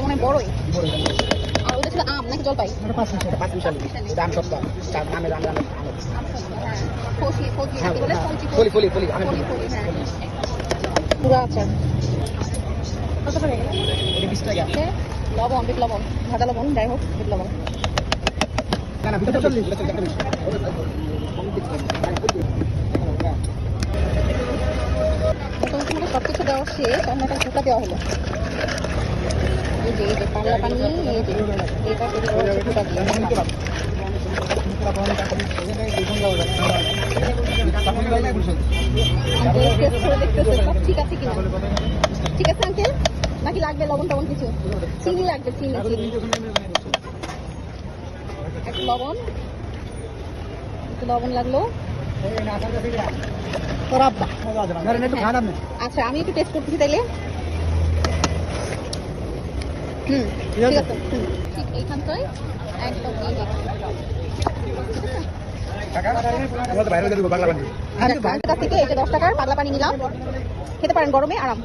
মানে বড়ই আর ওটা ছিল আম নাকি জলপাই? দাম সস্তা, তার নামে দাম দাম ফলি ফলি ফলি হ্যাঁ পুরো আচার কত করে? 20 টাকা। লবণ, বিট লবণ, ভাজা লবণ, যাই হোক বিট লবণ। না না 40 মোটামুটি সবকিছু দেওয়া শেষ, আমরা একটা ফুটা দেওয়া হলো। এই যে পাগলা পানি, এই যে এটা ফুটা দিয়ে সব ঠিক আছে কিনা? ঠিক আছে আঙ্কেল, নাকি লাগবে লবণ টবণ কিছু? চিনি লাগবে, চিনি একটু লবণ, একটু লবণ লাগলো। আচ্ছা আমি একটু টেস্ট করতেছি তাইলে। ঠিক আছে, ঠিক এইখানটায় একদম থেকে এই যে 10 টাকার পাগলা পানি নিলাম, খেতে পারেন গরমে আরাম।